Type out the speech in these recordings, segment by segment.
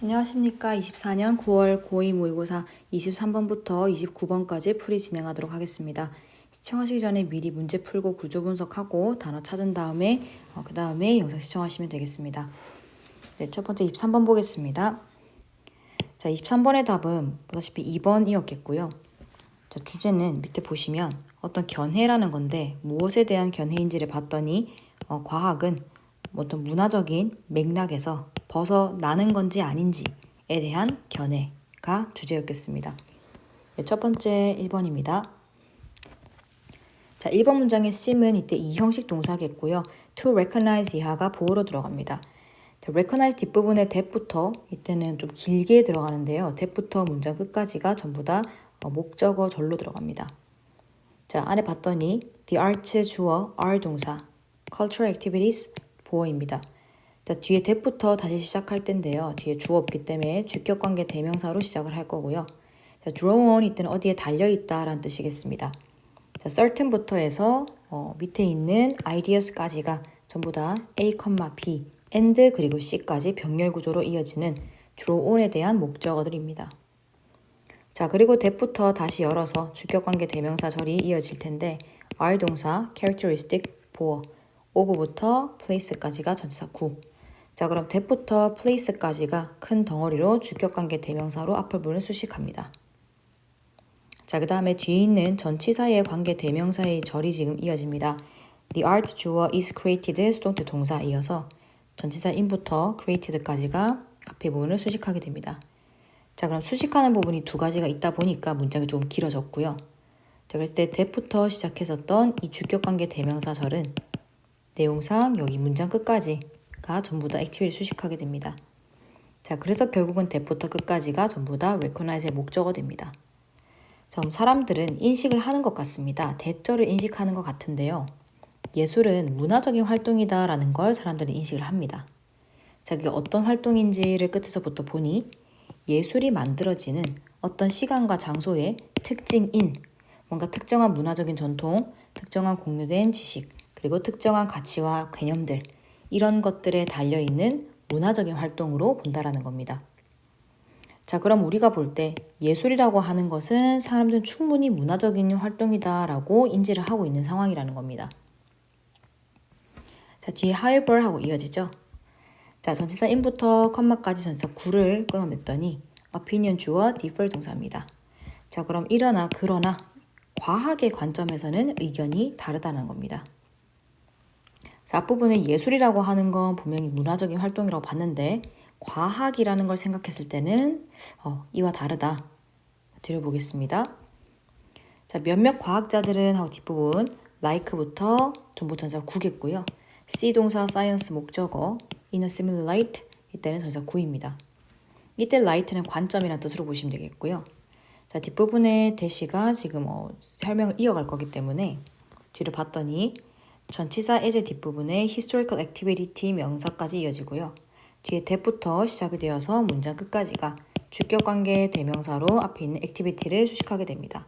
안녕하십니까. 24년 9월 고2 모의고사 23번부터 29번까지 풀이 진행하도록 하겠습니다. 시청하시기 전에 미리 문제 풀고 구조 분석하고 단어 찾은 다음에 그 다음에 영상 시청하시면 되겠습니다. 네, 첫 번째 23번 보겠습니다. 자, 23번의 답은 보다시피 2번이었겠고요. 자, 주제는 밑에 보시면 어떤 견해라는 건데 무엇에 대한 견해인지를 봤더니 과학은 어떤 문화적인 맥락에서 벗어나는 건지 아닌지에 대한 견해가 주제였겠습니다. 네, 첫 번째 1번입니다. 자, 1번 문장의 sim은 이때 이 형식 동사겠고요. to recognize 이하가 보호로 들어갑니다. 자, recognize 뒷부분에 that부터 이때는 좀 길게 들어가는데요. that부터 문장 끝까지가 전부 다 목적어 절로 들어갑니다. 자, 안에 봤더니 the arts 주어 are 동사, cultural activities 보어입니다. 자, 뒤에 that부터 다시 시작할 텐데요. 뒤에 주어 없기 때문에 주격관계 대명사로 시작을 할 거고요. 자, draw on 이때는 어디에 달려있다 라는 뜻이겠습니다. 자, certain부터 해서 밑에 있는 ideas까지가 전부 다 A, B, and 그리고 C까지 병렬 구조로 이어지는 draw on에 대한 목적어들입니다. 자, 그리고 that부터 다시 열어서 주격관계 대명사 절이 이어질 텐데 are 동사, characteristic, 보어, of부터 place까지가 전치사 구. 자, 그럼 that부터 place까지가 큰 덩어리로 주격관계 대명사로 앞을 부분을 수식합니다. 자, 그 다음에 뒤에 있는 전치사의 관계 대명사의 절이 지금 이어집니다. The art 주어 is created 수동태 동사 이어서 전치사 in부터 created까지가 앞에 부분을 수식하게 됩니다. 자, 그럼 수식하는 부분이 두 가지가 있다 보니까 문장이 조금 길어졌고요. 자, 그랬을 때 that부터 시작했었던 이 주격관계 대명사절은 내용상 여기 문장 끝까지가 전부 다 액티비티를 수식하게 됩니다. 자, 그래서 결국은 that부터 끝까지가 전부 다 recognize의 목적어 됩니다. 자, 그럼 사람들은 인식을 하는 것 같습니다. that절을 인식하는 것 같은데요. 예술은 문화적인 활동이다 라는 걸 사람들은 인식을 합니다. 자, 그게 어떤 활동인지를 끝에서부터 보니 예술이 만들어지는 어떤 시간과 장소의 특징인 뭔가 특정한 문화적인 전통, 특정한 공유된 지식, 그리고 특정한 가치와 개념들 이런 것들에 달려있는 문화적인 활동으로 본다라는 겁니다. 자, 그럼 우리가 볼 때 예술이라고 하는 것은 사람들은 충분히 문화적인 활동이다라고 인지를 하고 있는 상황이라는 겁니다. 자, 뒤에 however 하고 이어지죠. 자, 전치사 in부터 컴마까지 전치사 구를 끊어냈더니 opinion 주어 differ 동사입니다. 자, 그럼 그러나 과학의 관점에서는 의견이 다르다는 겁니다. 자, 앞부분에 예술이라고 하는 건 분명히 문화적인 활동이라고 봤는데 과학이라는 걸 생각했을 때는 이와 다르다. 드려보겠습니다. 자, 몇몇 과학자들은 하고 뒷부분 like부터 전부 전치사 구겠고요. C 동사 science 목적어 in a similar light 이때는 전치사 구입니다. 이때 light는 관점이라는 뜻으로 보시면 되겠고요. 자, 뒷부분에 대시가 지금 설명을 이어갈 거기 때문에 뒤를 봤더니 전치사 as의 뒷부분에 historical activity 명사까지 이어지고요. 뒤에 that부터 시작이 되어서 문장 끝까지가 주격관계 대명사로 앞에 있는 activity를 수식하게 됩니다.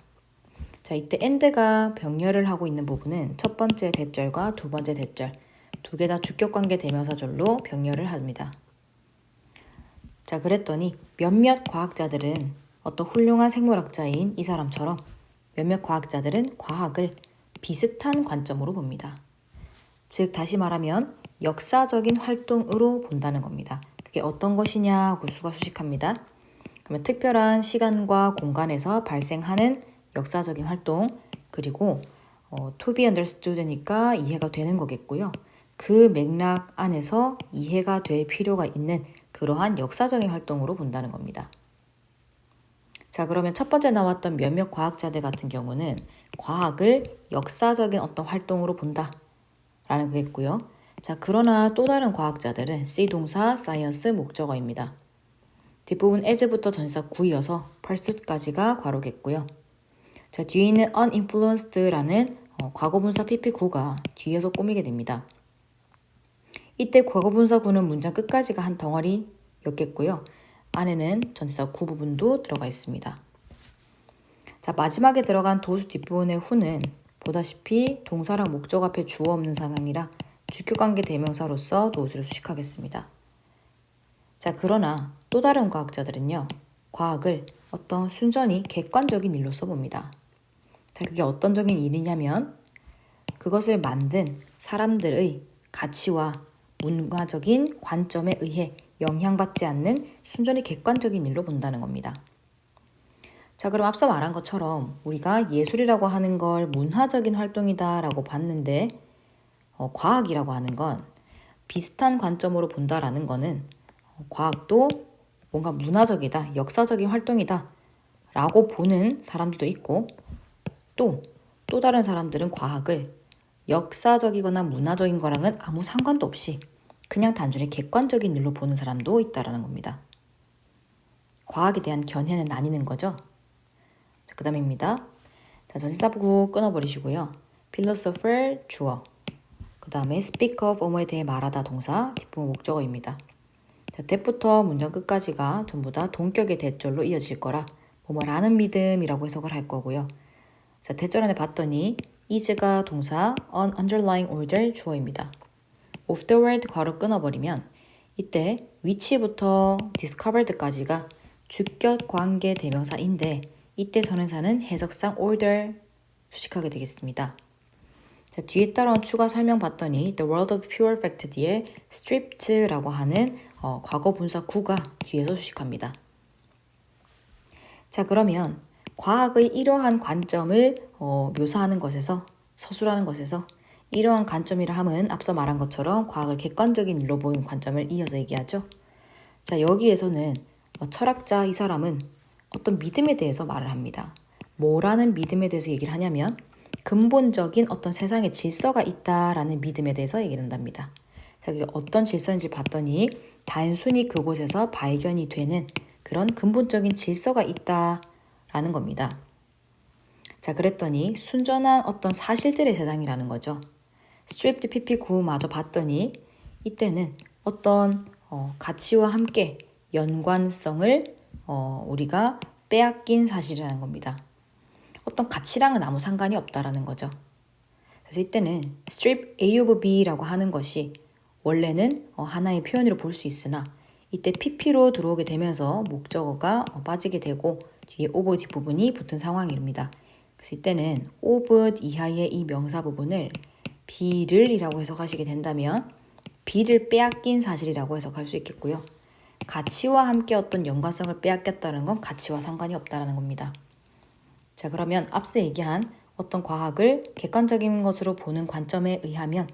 자, 이때 and가 병렬을 하고 있는 부분은 첫 번째 that절과 두 번째 that절 두 개 다 주격관계 대명사절로 병렬을 합니다. 자, 그랬더니 몇몇 과학자들은 어떤 훌륭한 생물학자인 이 사람처럼 몇몇 과학자들은 과학을 비슷한 관점으로 봅니다. 즉 다시 말하면 역사적인 활동으로 본다는 겁니다. 그게 어떤 것이냐 구수가 수식합니다. 그러면 특별한 시간과 공간에서 발생하는 역사적인 활동 그리고 to be understood니까 이해가 되는 거겠고요. 그 맥락 안에서 이해가 될 필요가 있는 그러한 역사적인 활동으로 본다는 겁니다. 자, 그러면 첫 번째 나왔던 몇몇 과학자들 같은 경우는 과학을 역사적인 어떤 활동으로 본다 라는 거겠고요. 자, 그러나 또 다른 과학자들은 C 동사 science 목적어입니다. 뒷부분 as부터 전치사 구이어서 pursuit까지가 괄호겠고요. 자, 뒤에 있는 uninfluenced라는 과거분사 pp9가 뒤에서 꾸미게 됩니다. 이때 과거분사 구는 문장 끝까지가 한 덩어리였겠고요. 안에는 전치사 구 부분도 들어가 있습니다. 자, 마지막에 들어간 도수 뒷부분의 who는 보다시피 동사랑 목적 앞에 주어 없는 상황이라 주격관계 대명사로서 노수를 수식하겠습니다. 자, 그러나 또 다른 과학자들은요, 과학을 어떤 순전히 객관적인 일로 써봅니다. 자, 그게 어떤 적인 일이냐면 그것을 만든 사람들의 가치와 문화적인 관점에 의해 영향받지 않는 순전히 객관적인 일로 본다는 겁니다. 자, 그럼 앞서 말한 것처럼 우리가 예술이라고 하는 걸 문화적인 활동이다라고 봤는데 과학이라고 하는 건 비슷한 관점으로 본다라는 거는 과학도 뭔가 문화적이다, 역사적인 활동이다 라고 보는 사람들도 있고 또 다른 사람들은 과학을 역사적이거나 문화적인 거랑은 아무 상관도 없이 그냥 단순히 객관적인 일로 보는 사람도 있다라는 겁니다. 과학에 대한 견해는 나뉘는 거죠. 그 다음입니다. 자, 전치사부 끊어버리시고요. philosopher 주어, 그 다음에 speak of 뭐뭐에 대해 말하다 동사, 뒷부분 목적어입니다. 자, 대부터 문장 끝까지가 전부 다 동격의 대절로 이어질 거라 뭐뭐라는 믿음이라고 해석을 할 거고요. 자, 대절 안에 봤더니 is가 동사, on underlying order 주어입니다. of the word 괄호 끊어버리면 이때 위치부터 discovered까지가 주격 관계 대명사인데 이때 선행사는 해석상 order 수식하게 되겠습니다. 자, 뒤에 따라온 추가 설명 봤더니 the world of pure fact 뒤에 stripped라고 하는 과거 분사 구가 뒤에서 수식합니다. 자, 그러면 과학의 이러한 관점을 묘사하는 것에서 서술하는 것에서 이러한 관점이라 함은 앞서 말한 것처럼 과학을 객관적인 일로 보는 관점을 이어서 얘기하죠. 자, 여기에서는 철학자 이 사람은 어떤 믿음에 대해서 말을 합니다. 뭐라는 믿음에 대해서 얘기를 하냐면 근본적인 어떤 세상의 질서가 있다라는 믿음에 대해서 얘기를 한답니다. 자, 그게 어떤 질서인지 봤더니 단순히 그곳에서 발견이 되는 그런 근본적인 질서가 있다라는 겁니다. 자, 그랬더니 순전한 어떤 사실들의 세상이라는 거죠. 스트립드 PP9마저 봤더니 이때는 어떤 가치와 함께 연관성을 우리가 빼앗긴 사실이라는 겁니다. 어떤 가치랑은 아무 상관이 없다라는 거죠. 그래서 이때는 strip A of B라고 하는 것이 원래는 하나의 표현으로 볼 수 있으나 이때 PP로 들어오게 되면서 목적어가 빠지게 되고 뒤에 of 뒷부분이 붙은 상황입니다. 그래서 이때는 of 이하의 이 명사 부분을 B를 이라고 해석하시게 된다면 B를 빼앗긴 사실이라고 해석할 수 있겠고요. 가치와 함께 어떤 연관성을 빼앗겼다는 건 가치와 상관이 없다는 겁니다. 자, 그러면 앞서 얘기한 어떤 과학을 객관적인 것으로 보는 관점에 의하면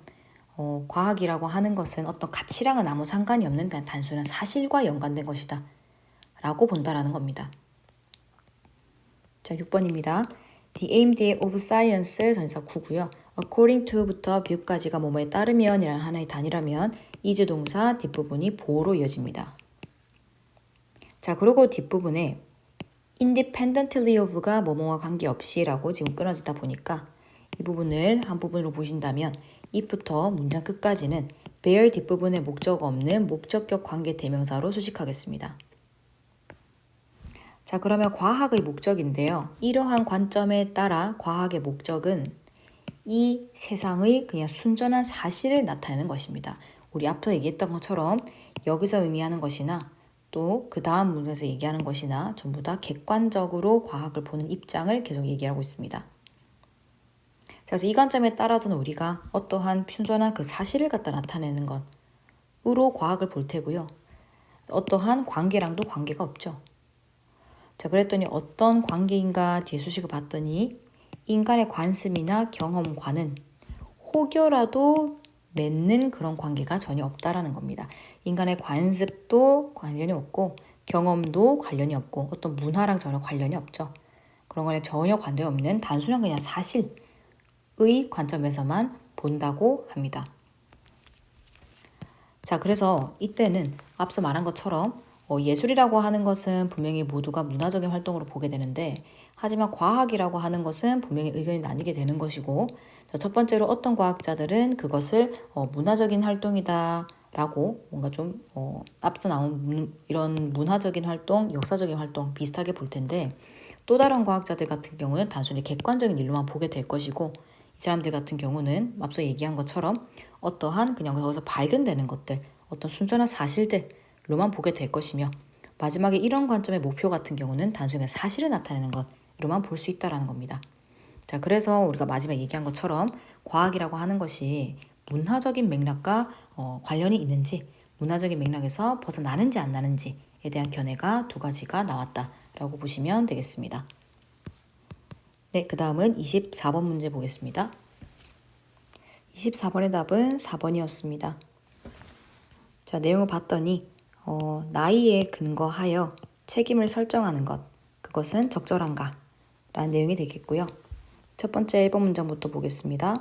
과학이라고 하는 것은 어떤 가치랑은 아무 상관이 없는 그냥 단순한 사실과 연관된 것이다 라고 본다라는 겁니다. 자, 6번입니다. The aim of science 전치사 9고요. according to부터 view까지가 뭐뭐에 따르면 이라는 하나의 단위라면 is 동사 뒷부분이 보호로 이어집니다. 자, 그리고 뒷부분에 independently of가 뭐뭐와 관계없이 라고 지금 끊어지다 보니까 이 부분을 한 부분으로 보신다면 if부터 문장 끝까지는 bear 뒷부분에 목적 없는 목적격 관계 대명사로 수식하겠습니다. 자, 그러면 과학의 목적인데요. 이러한 관점에 따라 과학의 목적은 이 세상의 그냥 순전한 사실을 나타내는 것입니다. 우리 앞서 얘기했던 것처럼 여기서 의미하는 것이나 또 그 다음 문장에서 얘기하는 것이나 전부 다 객관적으로 과학을 보는 입장을 계속 얘기하고 있습니다. 그래서 이 관점에 따라서는 우리가 어떠한 순전한 그 사실을 갖다 나타내는 것으로 과학을 볼 테고요. 어떠한 관계랑도 관계가 없죠. 자, 그랬더니 어떤 관계인가 뒤에 수식을 봤더니 인간의 관습이나 경험과는 혹여라도 맺는 그런 관계가 전혀 없다라는 겁니다. 인간의 관습도 관련이 없고 경험도 관련이 없고 어떤 문화랑 전혀 관련이 없죠. 그런 거에 전혀 관련이 없는 단순한 그냥 사실의 관점에서만 본다고 합니다. 자, 그래서 이때는 앞서 말한 것처럼 예술이라고 하는 것은 분명히 모두가 문화적인 활동으로 보게 되는데 하지만 과학이라고 하는 것은 분명히 의견이 나뉘게 되는 것이고 첫 번째로 어떤 과학자들은 그것을 문화적인 활동이다 라고 뭔가 좀 앞서 나온 이런 문화적인 활동, 역사적인 활동 비슷하게 볼 텐데 또 다른 과학자들 같은 경우는 단순히 객관적인 일로만 보게 될 것이고 이 사람들 같은 경우는 앞서 얘기한 것처럼 어떠한 그냥 거기서 발견되는 것들, 어떤 순전한 사실들 것로만 보게 될 것이며 마지막에 이런 관점의 목표 같은 경우는 단순히 사실을 나타내는 것으로만 볼 수 있다는 겁니다. 자, 그래서 우리가 마지막에 얘기한 것처럼 과학이라고 하는 것이 문화적인 맥락과 관련이 있는지, 문화적인 맥락에서 벗어나는지 안 나는지에 대한 견해가 두 가지가 나왔다라고 보시면 되겠습니다. 네, 그 다음은 24번 문제 보겠습니다. 24번의 답은 4번이었습니다. 자, 내용을 봤더니 나이에 근거하여 책임을 설정하는 것, 그것은 적절한가? 라는 내용이 되겠고요. 첫 번째 1번 문장부터 보겠습니다.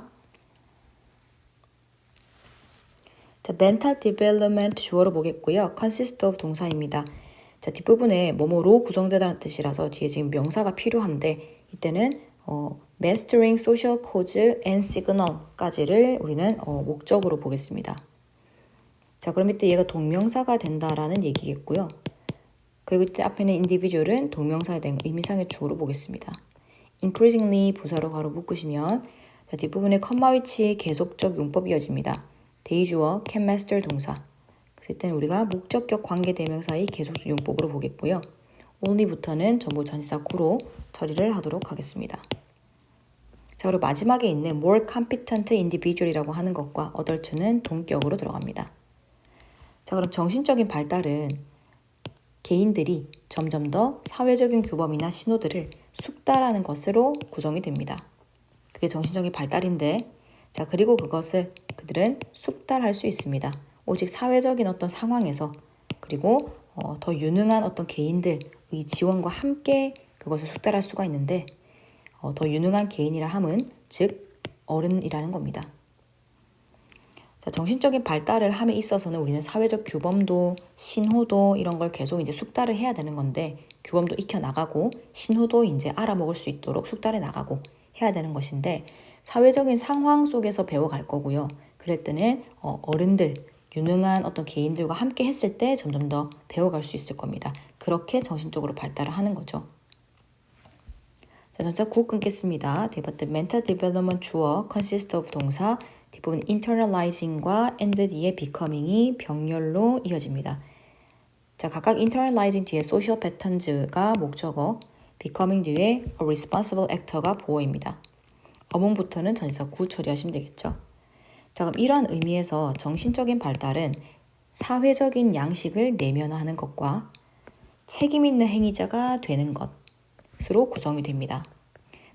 자, mental development 주어로 보겠고요. consist of 동사입니다. 자, 뒷부분에 뭐뭐로 구성되다는 뜻이라서 뒤에 지금 명사가 필요한데 이때는 mastering social cause and signal까지를 우리는 목적으로 보겠습니다. 자, 그럼 이때 얘가 동명사가 된다라는 얘기겠고요. 그리고 이때 앞에 있는 individual은 동명사에 대한 의미상의 주어로 보겠습니다. increasingly 부사로 가로 묶으시면 자, 뒷부분에 컴마 위치 계속적 용법이 이어집니다. 대의주어 can master 동사. 그래서 이때는 우리가 목적격 관계 대명사의 계속적 용법으로 보겠고요. only부터는 전부 전치사 구로 처리를 하도록 하겠습니다. 자, 그리고 마지막에 있는 more competent individual이라고 하는 것과 adult는 동격으로 들어갑니다. 자, 그럼 정신적인 발달은 개인들이 점점 더 사회적인 규범이나 신호들을 숙달하는 것으로 구성이 됩니다. 그게 정신적인 발달인데, 자, 그리고 그것을 그들은 숙달할 수 있습니다. 오직 사회적인 어떤 상황에서, 그리고 더 유능한 어떤 개인들의 지원과 함께 그것을 숙달할 수가 있는데, 더 유능한 개인이라 함은 즉 어른이라는 겁니다. 자, 정신적인 발달을 함에 있어서는 우리는 사회적 규범도 신호도 이런 걸 계속 이제 숙달을 해야 되는 건데, 규범도 익혀 나가고 신호도 이제 알아먹을 수 있도록 숙달해 나가고 해야 되는 것인데, 사회적인 상황 속에서 배워갈 거고요. 그럴 때는 어른들, 유능한 어떤 개인들과 함께 했을 때 점점 더 배워갈 수 있을 겁니다. 그렇게 정신적으로 발달을 하는 거죠. 자, 전자 9 끊겠습니다. 대봤던 mental development 주어 consist of 동사, 뒷부분 internalizing과 and 뒤에 becoming이 병렬로 이어집니다. 자, 각각 internalizing 뒤에 social patterns가 목적어, becoming 뒤에 a responsible actor가 보어입니다. 어문부터는 전치사 구 처리하시면 되겠죠. 자, 그럼 이러한 의미에서 정신적인 발달은 사회적인 양식을 내면화하는 것과 책임 있는 행위자가 되는 것으로 구성이 됩니다.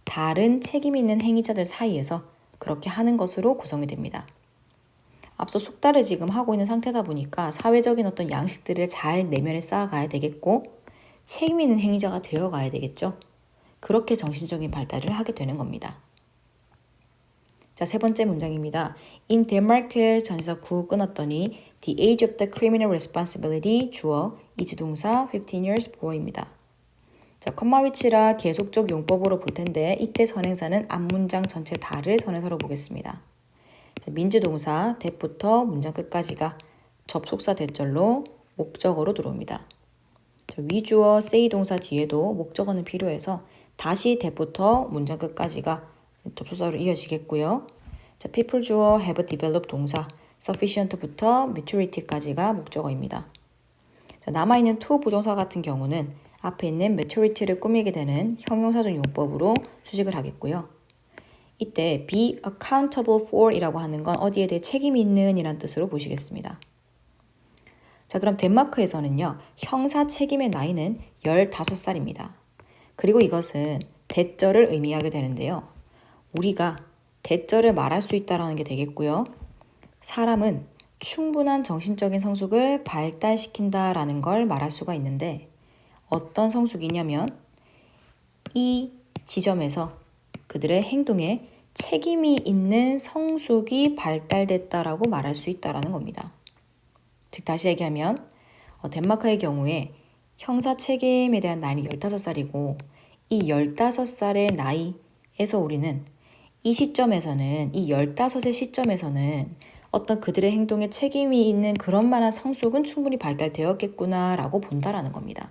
다른 책임 있는 행위자들 사이에서 그렇게 하는 것으로 구성이 됩니다. 앞서 숙달을 지금 하고 있는 상태다 보니까 사회적인 어떤 양식들을 잘 내면에 쌓아가야 되겠고 책임 있는 행위자가 되어가야 되겠죠. 그렇게 정신적인 발달을 하게 되는 겁니다. 자, 세 번째 문장입니다. In Denmark 전치사 구 끊었더니 the age of the criminal responsibility 주어 이주동사 15 years 보어입니다. 자, 컴마 위치라 계속적 용법으로 볼 텐데 이때 선행사는 앞문장 전체 다를 선행사로 보겠습니다. 자, 민주동사 that부터 문장 끝까지가 접속사 대절로 목적어로 들어옵니다. 자, 위주어 say 동사 뒤에도 목적어는 필요해서 다시 that부터 문장 끝까지가 접속사로 이어지겠고요. 자, people 주어 have developed 동사 sufficient부터 maturity까지가 목적어입니다. 자, 남아있는 to 부정사 같은 경우는 앞에 있는 maturity를 꾸미게 되는 형용사적 용법으로 수식을 하겠고요. 이때 be accountable for 이라고 하는 건 어디에 대해 책임이 있는 이란 뜻으로 보시겠습니다. 자, 그럼 덴마크에서는요, 형사 책임의 나이는 15살입니다. 그리고 이것은 대절을 의미하게 되는데요. 우리가 대절을 말할 수 있다는 게 되겠고요. 사람은 충분한 정신적인 성숙을 발달시킨다라는 걸 말할 수가 있는데 어떤 성숙이냐면 이 지점에서 그들의 행동에 책임이 있는 성숙이 발달됐다라고 말할 수 있다라는 겁니다. 즉 다시 얘기하면 덴마크의 경우에 형사 책임에 대한 나이는 15살이고 이 15살의 나이에서 우리는 이 시점에서는 이 15의 시점에서는 어떤 그들의 행동에 책임이 있는 그런 만한 성숙은 충분히 발달되었겠구나라고 본다라는 겁니다.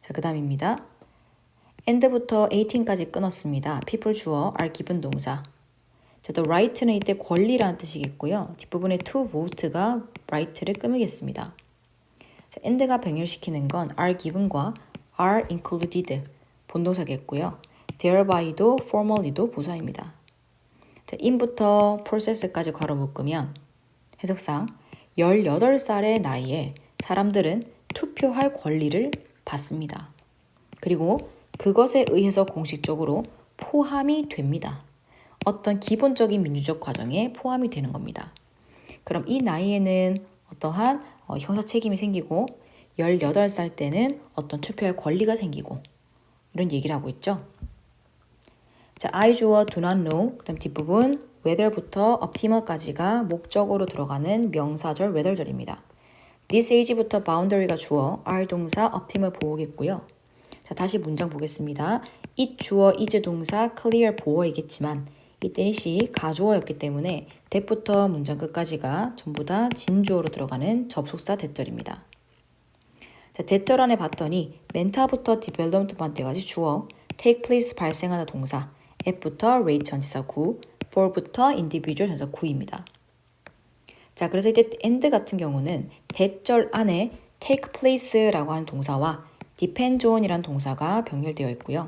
자, 그 다음입니다. and부터 18까지 끊었습니다. people 주어 are given 동사. 자, the right는 이때 권리라는 뜻이겠고요. 뒷부분에 to vote가 right를 꾸미겠습니다. end가 병렬시키는 건 are given과 are included 본동사겠고요. thereby도 formally도 부사입니다. 자, in부터 process까지 괄호 묶으면 해석상 18살의 나이에 사람들은 투표할 권리를 받습니다. 그리고 그것에 의해서 공식적으로 포함이 됩니다. 어떤 기본적인 민주적 과정에 포함이 되는 겁니다. 그럼 이 나이에는 어떠한 형사 책임이 생기고 18살 때는 어떤 투표할 권리가 생기고 이런 얘기를 하고 있죠. 자, I 주어 do not know 그다음 뒷부분 whether부터 optimal까지가 목적으로 들어가는 명사절 whether절입니다. this age부터 boundary가 주어 are 동사 optimal 보호겠고요. 자, 다시 문장 보겠습니다. it 주어 is 동사 clear 보어이겠지만 이때 it이 가주어였기 때문에 that부터 문장 끝까지가 전부 다 진주어로 들어가는 접속사 that절입니다. 자, that절 안에 봤더니 멘타부터 development까지 주어 take place 발생하다 동사 at부터 rate 전치사 구 for부터 individual 전치사 구입니다. 자, 그래서 이때 end 같은 경우는 that절 안에 take place라고 하는 동사와 depend on이라는 동사가 병렬되어 있고요.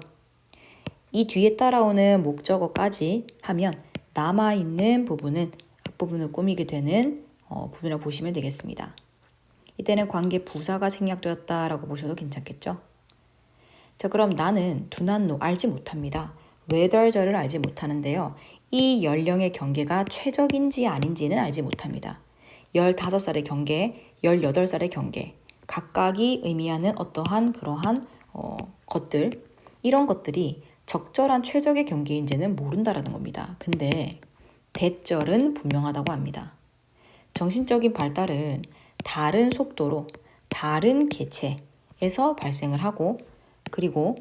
이 뒤에 따라오는 목적어까지 하면 남아있는 부분은 앞부분을 꾸미게 되는 부분이라고 보시면 되겠습니다. 이때는 관계 부사가 생략되었다라고 보셔도 괜찮겠죠. 자, 그럼 나는 do not know 알지 못합니다. whether절을 알지 못하는데요. 이 연령의 경계가 최적인지 아닌지는 알지 못합니다. 15살의 경계, 18살의 경계 각각이 의미하는 어떠한 그러한 것들 이런 것들이 적절한 최적의 경계인지는 모른다라는 겁니다. 근데 대절은 분명하다고 합니다. 정신적인 발달은 다른 속도로 다른 개체에서 발생을 하고 그리고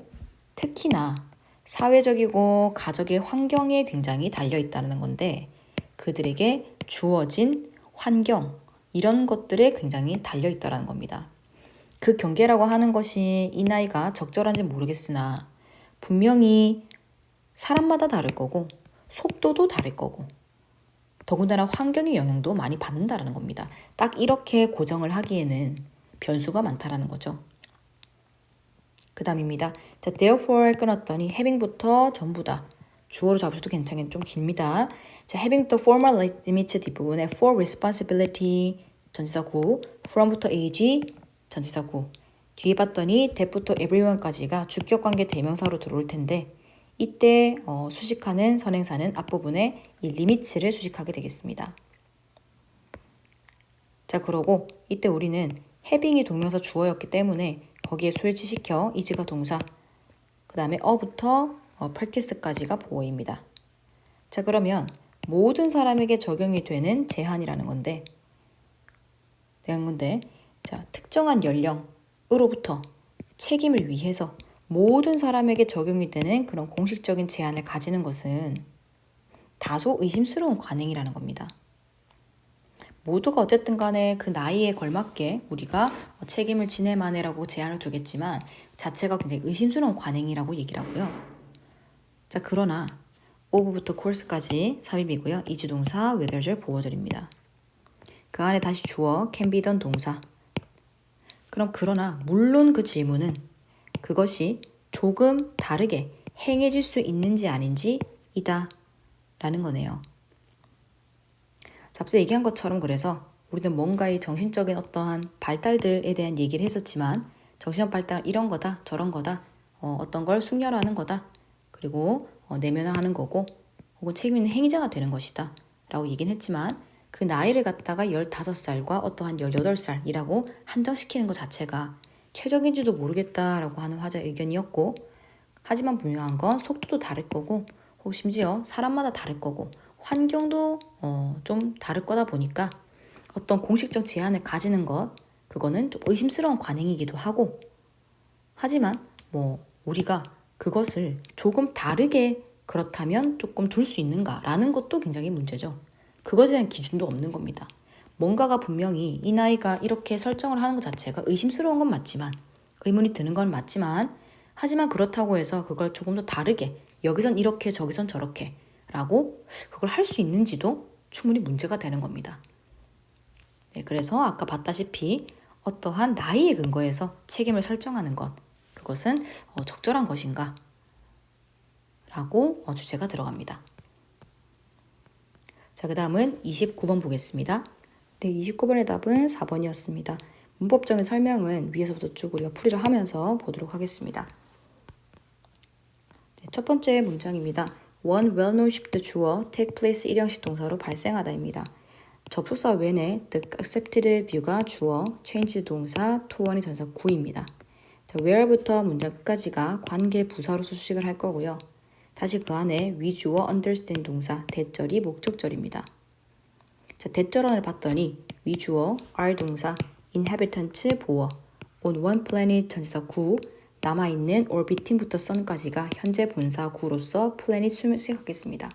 특히나 사회적이고 가족의 환경에 굉장히 달려있다는 건데 그들에게 주어진 환경 이런 것들에 굉장히 달려있다는 겁니다. 그 경계라고 하는 것이 이 나이가 적절한지 모르겠으나 분명히 사람마다 다를 거고 속도도 다를 거고 더군다나 환경의 영향도 많이 받는다는 겁니다. 딱 이렇게 고정을 하기에는 변수가 많다라는 거죠. 그 다음입니다. 자, therefore 끊었더니 having부터 전부 다 주어로 잡으셔도 괜찮겠는데 좀 길니다. 자, having부터 formal limits 뒷부분에 for responsibility 전치사 구, from부터 age 전치사 구 뒤에 봤더니 that부터 everyone까지가 주격관계 대명사로 들어올 텐데 이때 수식하는 선행사는 앞부분에 이 limits를 수식하게 되겠습니다. 자, 그러고 이때 우리는 having이 동명사 주어였기 때문에 거기에 수일치시켜 is가 동사 그 다음에 어부터 practice까지가 보어입니다. 자, 그러면 모든 사람에게 적용이 되는 제한이라는 건데 자, 특정한 연령으로부터 책임을 위해서 모든 사람에게 적용이 되는 그런 공식적인 제한을 가지는 것은 다소 의심스러운 관행이라는 겁니다. 모두가 어쨌든 간에 그 나이에 걸맞게 우리가 책임을 지낼 만해라고 제한을 두겠지만 자체가 굉장히 의심스러운 관행이라고 얘기를 하고요. 자, 그러나 of부터 course까지 삽입이고요. 이주동사, whether절, 보어절입니다. 그 안에 다시 주어, can be done 동사. 그럼 그러나 물론 그 질문은 그것이 조금 다르게 행해질 수 있는지 아닌지 이다 라는 거네요. 앞서 얘기한 것처럼 그래서 우리는 뭔가의 정신적인 어떠한 발달들에 대한 얘기를 했었지만 정신적 발달 이런 거다 저런 거다 어떤 걸 숙려하는 거다 그리고 내면화하는 거고 혹은 책임 있는 행위자가 되는 것이다 라고 얘기는 했지만 그 나이를 갖다가 15살과 어떠한 18살이라고 한정시키는 것 자체가 최적인지도 모르겠다라고 하는 화자의 의견이었고 하지만 분명한 건 속도도 다를 거고 혹 심지어 사람마다 다를 거고 환경도 좀 다를 거다 보니까 어떤 공식적 제한을 가지는 것 그거는 좀 의심스러운 관행이기도 하고 하지만 우리가 그것을 조금 다르게 그렇다면 조금 둘 수 있는가라는 것도 굉장히 문제죠. 그것에 대한 기준도 없는 겁니다. 뭔가가 분명히 이 나이가 이렇게 설정을 하는 것 자체가 의심스러운 건 맞지만 의문이 드는 건 맞지만 하지만 그렇다고 해서 그걸 조금 더 다르게 여기선 이렇게 저기선 저렇게 라고 그걸 할 수 있는지도 충분히 문제가 되는 겁니다. 네, 그래서 아까 봤다시피 어떠한 나이에 근거해서 책임을 설정하는 것, 그것은 적절한 것인가? 라고 주제가 들어갑니다. 자, 그 다음은 29번 보겠습니다. 네, 29번의 답은 4번이었습니다. 문법적인 설명은 위에서부터 쭉 우리가 풀이를 하면서 보도록 하겠습니다. 네, 첫 번째 문장입니다. One well-known shifted 주어 take place 일형식 동사로 발생하다입니다. 접속사 when에 the accepted view가 주어, change 동사, to one이 전사 구입니다. 자, where부터 문장 끝까지가 관계 부사로서 수식을 할 거고요. 다시 그 안에 위주어 understand 동사, 대절이 목적절입니다. 자, 대절원을 봤더니 위주어 are 동사, inhabitants 보어, on one planet 전치사 구, 남아있는 orbiting부터 sun까지가 현재 분사 구로서 planet 수식하겠습니다.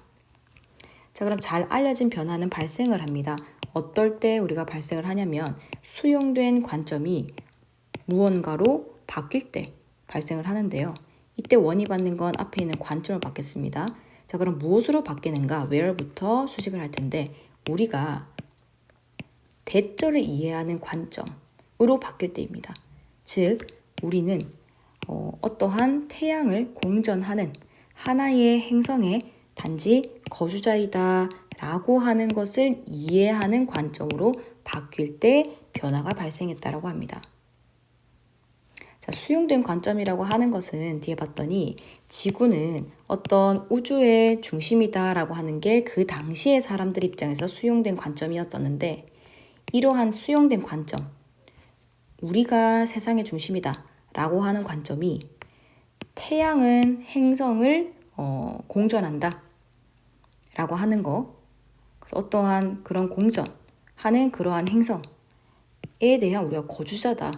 자, 그럼 잘 알려진 변화는 발생을 합니다. 어떨 때 우리가 발생을 하냐면 수용된 관점이 무언가로 바뀔 때 발생을 하는데요. 이때 원이 받는 건 앞에 있는 관점을 받겠습니다. 자, 그럼 무엇으로 바뀌는가? where부터 수식을 할 텐데 우리가 대절을 이해하는 관점으로 바뀔 때입니다. 즉, 우리는 어떠한 태양을 공전하는 하나의 행성의 단지 거주자이다 라고 하는 것을 이해하는 관점으로 바뀔 때 변화가 발생했다라고 합니다. 자, 수용된 관점이라고 하는 것은 뒤에 봤더니 지구는 어떤 우주의 중심이다라고 하는 게 그 당시의 사람들 입장에서 수용된 관점이었었는데 이러한 수용된 관점, 우리가 세상의 중심이다 라고 하는 관점이 태양은 행성을 공전한다 라고 하는 거, 그래서 어떠한 그런 공전하는 그러한 행성에 대한 우리가 거주자다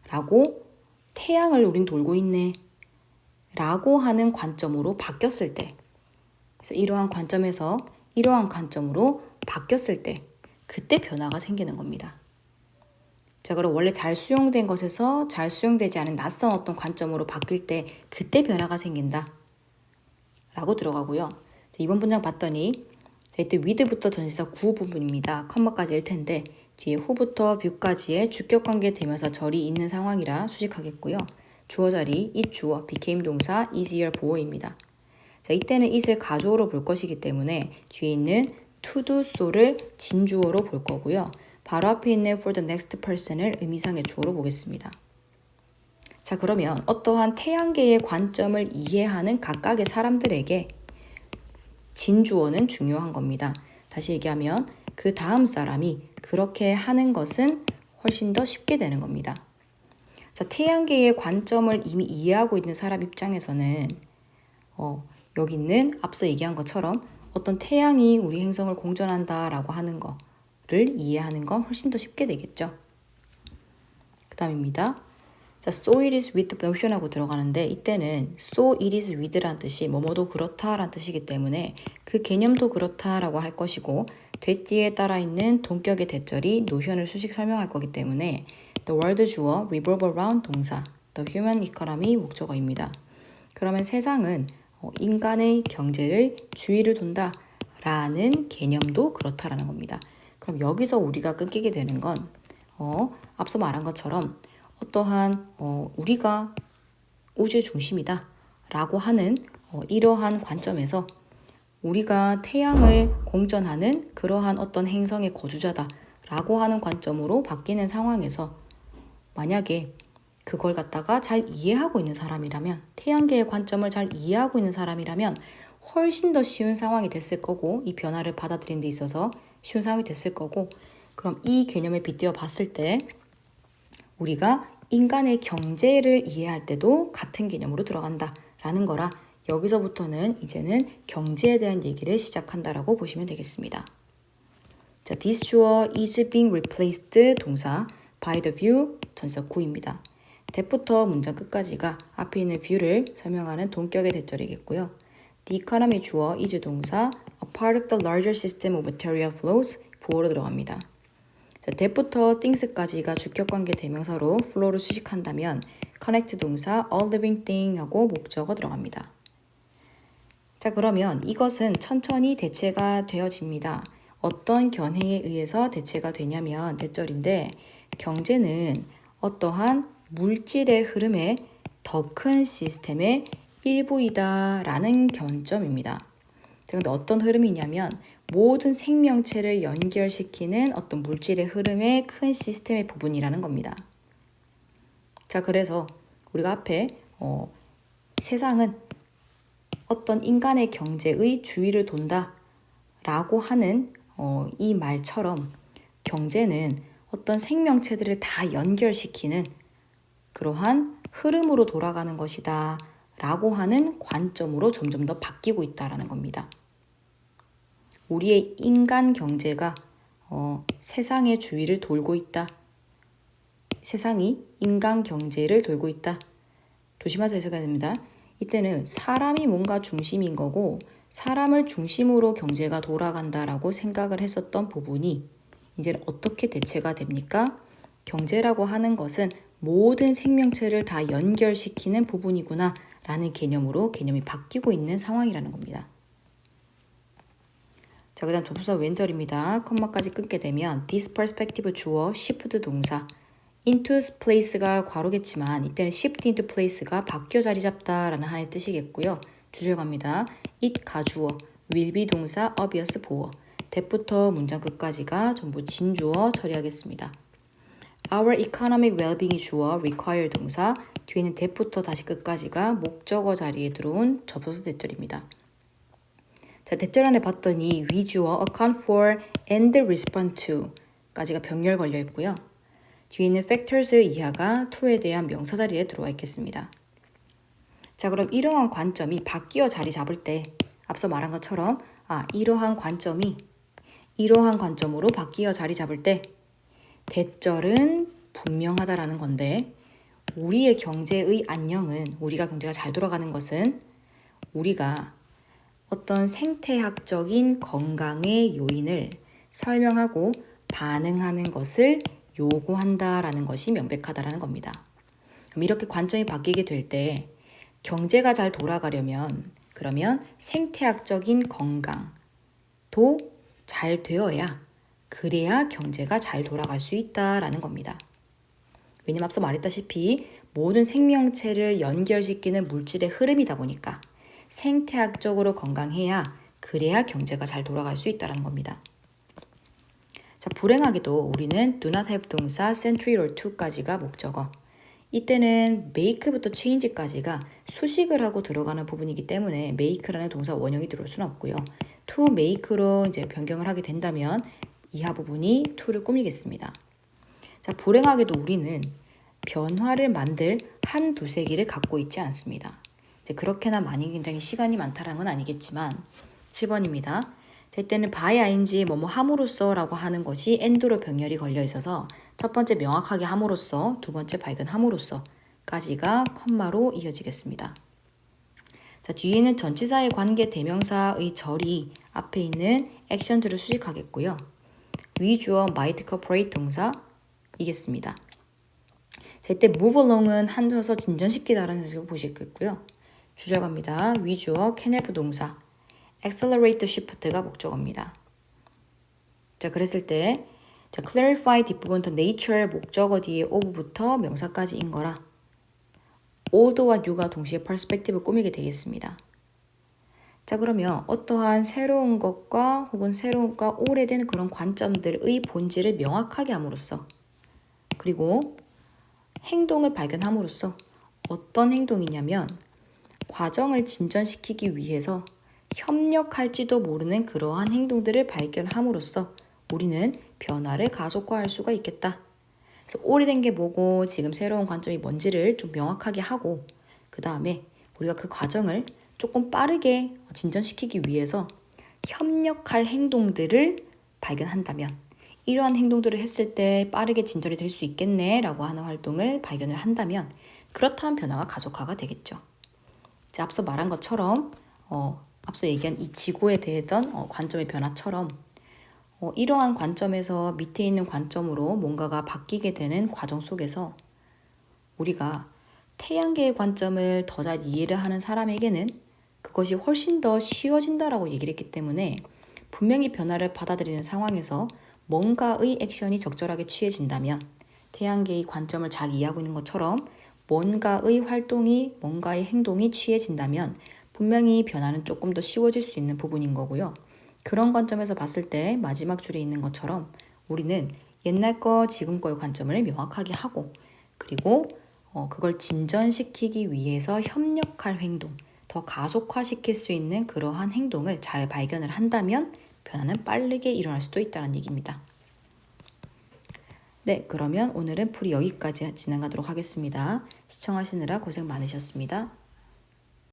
라고 태양을 우린 돌고 있네 라고 하는 관점으로 바뀌었을 때, 그래서 이러한 관점에서 이러한 관점으로 바뀌었을 때 그때 변화가 생기는 겁니다. 자, 그럼 원래 잘 수용된 것에서 잘 수용되지 않은 낯선 어떤 관점으로 바뀔 때 그때 변화가 생긴다 라고 들어가고요. 자, 이번 문장 봤더니 자, 이때 with부터 전치사 구 부분입니다. 컴마까지일 텐데 뒤에 who부터 view까지의 주격관계 대명사 절이 있는 상황이라 수식하겠고요. 주어 자리 it 주어 became 동사 easier 보어입니다. 자, 이때는 it을 가주어로 볼 것이기 때문에 뒤에 있는 to do so를 진주어로 볼 거고요. 바로 앞에 있는 for the next person을 의미상의 주어로 보겠습니다. 자, 그러면 어떠한 태양계의 관점을 이해하는 각각의 사람들에게 진주어는 중요한 겁니다. 다시 얘기하면 그 다음 사람이 그렇게 하는 것은 훨씬 더 쉽게 되는 겁니다. 자, 태양계의 관점을 이미 이해하고 있는 사람 입장에서는 여기 있는 앞서 얘기한 것처럼 어떤 태양이 우리 행성을 공전한다라고 하는 거를 이해하는 건 훨씬 더 쉽게 되겠죠. 그 다음입니다. 자, so it is with the motion하고 들어가는데 이때는 so it is with라는 뜻이 뭐뭐도 그렇다라는 뜻이기 때문에 그 개념도 그렇다라고 할 것이고 뒤에 따라 있는 동격의 대절이 노션을 수식 설명할 거기 때문에 the world 주어 revolve around 동사 the human economy 목적어입니다. 그러면 세상은 인간의 경제를 주위를 돈다 라는 개념도 그렇다라는 겁니다. 그럼 여기서 우리가 끊기게 되는 건 앞서 말한 것처럼 어떠한 우리가 우주의 중심이다 라고 하는 이러한 관점에서 우리가 태양을 공전하는 그러한 어떤 행성의 거주자다 라고 하는 관점으로 바뀌는 상황에서 만약에 그걸 갖다가 잘 이해하고 있는 사람이라면 태양계의 관점을 잘 이해하고 있는 사람이라면 훨씬 더 쉬운 상황이 됐을 거고 이 변화를 받아들이는 데 있어서 쉬운 상황이 됐을 거고 그럼 이 개념에 빗대어 봤을 때 우리가 인간의 경제를 이해할 때도 같은 개념으로 들어간다라는 거라 여기서부터는 이제는 경제에 대한 얘기를 시작한다라고 보시면 되겠습니다. 자, this 주어 is being replaced 동사 by the view 전사 구입니다. that부터 문장 끝까지가 앞에 있는 view를 설명하는 동격의 대절이겠고요. the economy 주어 is 동사 a part of the larger system of material flows 보어로 들어갑니다. 자, that부터 things까지가 주격관계 대명사로 flow를 수식한다면 connect 동사 all living thing 하고 목적어 들어갑니다. 자, 그러면 이것은 천천히 대체가 되어집니다. 어떤 견해에 의해서 대체가 되냐면 대절인데 경제는 어떠한 물질의 흐름의 더 큰 시스템의 일부이다 라는 견점입니다. 그런데 어떤 흐름이냐면 모든 생명체를 연결시키는 어떤 물질의 흐름의 큰 시스템의 부분이라는 겁니다. 자, 그래서 우리가 앞에 세상은 어떤 인간의 경제의 주위를 돈다 라고 하는 이 말처럼 경제는 어떤 생명체들을 다 연결시키는 그러한 흐름으로 돌아가는 것이다 라고 하는 관점으로 점점 더 바뀌고 있다는 겁니다. 우리의 인간 경제가 세상의 주위를 돌고 있다. 세상이 인간 경제를 돌고 있다. 조심하셔야 됩니다. 이때는 사람이 뭔가 중심인 거고 사람을 중심으로 경제가 돌아간다라고 생각을 했었던 부분이 이제는 어떻게 대체가 됩니까? 경제라고 하는 것은 모든 생명체를 다 연결시키는 부분이구나 라는 개념으로 개념이 바뀌고 있는 상황이라는 겁니다. 자, 그 다음 접수사 왼절입니다. 컴마까지 끊게 되면 this perspective 주어 shift 동사 into place가 괄호겠지만 이때는 shift into place가 바뀌어 자리 잡다라는 한의 뜻이겠고요. 주절 갑니다. it 가주어, will be 동사, obvious 보어, that부터 문장 끝까지가 전부 진주어 처리하겠습니다. Our economic well-being이 주어, require 동사, 뒤에는 that부터 다시 끝까지가 목적어 자리에 들어온 접수사 대절입니다. 자, 대절 안에 봤더니 we 주어, account for and respond to 까지가 병렬 걸려 있고요. 뒤에 있는 factors 이하가 to에 대한 명사 자리에 들어와 있겠습니다. 자, 그럼 이러한 관점이 바뀌어 자리 잡을 때 앞서 말한 것처럼 이러한 관점이 이러한 관점으로 바뀌어 자리 잡을 때 대절은 분명하다라는 건데 우리의 경제의 안녕은 우리가 경제가 잘 돌아가는 것은 우리가 어떤 생태학적인 건강의 요인을 설명하고 반응하는 것을 요구한다라는 것이 명백하다라는 겁니다. 그럼 이렇게 관점이 바뀌게 될 때 경제가 잘 돌아가려면 그러면 생태학적인 건강도 잘 되어야 그래야 경제가 잘 돌아갈 수 있다라는 겁니다. 왜냐면 앞서 말했다시피 모든 생명체를 연결시키는 물질의 흐름이다 보니까 생태학적으로 건강해야 그래야 경제가 잘 돌아갈 수 있다는 겁니다. 자, 불행하게도 우리는 do not have 동사 century or to까지가 목적어. 이때는 make부터 change까지가 수식을 하고 들어가는 부분이기 때문에 make라는 동사 원형이 들어올 수는 없고요. to make로 이제 변경을 하게 된다면 이하 부분이 to를 꾸미겠습니다. 자, 불행하게도 우리는 변화를 만들 한 두세 개를 갖고 있지 않습니다. 이제 그렇게나 많이 굉장히 시간이 많다는 건 아니겠지만 10번입니다. 될 때는 by ing 뭐뭐 함으로써 라고 하는 것이 and로 병렬이 걸려 있어서 첫 번째 명확하게 함으로써 두 번째 발견함으로써 까지가 컴마로 이어지겠습니다. 자, 뒤에는 전치사의 관계 대명사의 절이 앞에 있는 액션들을 수식하겠고요. 위 주어 might cooperate 동사 이겠습니다. 자, 이때 move along은 한져서 진전시키다라는 뜻을 보시겠고요. 주절 갑니다. 위 주어 can help 동사 accelerate shift가 목적어입니다. 자, 그랬을 때 자, clarify 뒷부분부터 nature 목적어 뒤에 of부터 명사까지인 거라 old와 new가 동시에 perspective 꾸미게 되겠습니다. 자, 그러면 어떠한 새로운 것과 혹은 새로운 것과 오래된 그런 관점들의 본질을 명확하게 함으로써 그리고 행동을 발견함으로써 어떤 행동이냐면 과정을 진전시키기 위해서 협력할지도 모르는 그러한 행동들을 발견함으로써 우리는 변화를 가속화할 수가 있겠다. 그래서 오래된 게 뭐고 지금 새로운 관점이 뭔지를 좀 명확하게 하고 그 다음에 우리가 그 과정을 조금 빠르게 진전시키기 위해서 협력할 행동들을 발견한다면 이러한 행동들을 했을 때 빠르게 진전이 될 수 있겠네 라고 하는 활동을 발견을 한다면 그렇다면 변화가 가속화가 되겠죠. 이제 앞서 말한 것처럼 앞서 얘기한 이 지구에 대한 관점의 변화처럼 이러한 관점에서 밑에 있는 관점으로 뭔가가 바뀌게 되는 과정 속에서 우리가 태양계의 관점을 더 잘 이해를 하는 사람에게는 그것이 훨씬 더 쉬워진다라고 얘기를 했기 때문에 분명히 변화를 받아들이는 상황에서 뭔가의 액션이 적절하게 취해진다면 태양계의 관점을 잘 이해하고 있는 것처럼 뭔가의 활동이, 뭔가의 행동이 취해진다면 분명히 변화는 조금 더 쉬워질 수 있는 부분인 거고요. 그런 관점에서 봤을 때 마지막 줄에 있는 것처럼 우리는 옛날 거, 지금 거의 관점을 명확하게 하고 그리고 그걸 진전시키기 위해서 협력할 행동, 더 가속화시킬 수 있는 그러한 행동을 잘 발견을 한다면 변화는 빠르게 일어날 수도 있다는 얘기입니다. 네, 그러면 오늘은 풀이 여기까지 진행하도록 하겠습니다. 시청하시느라 고생 많으셨습니다.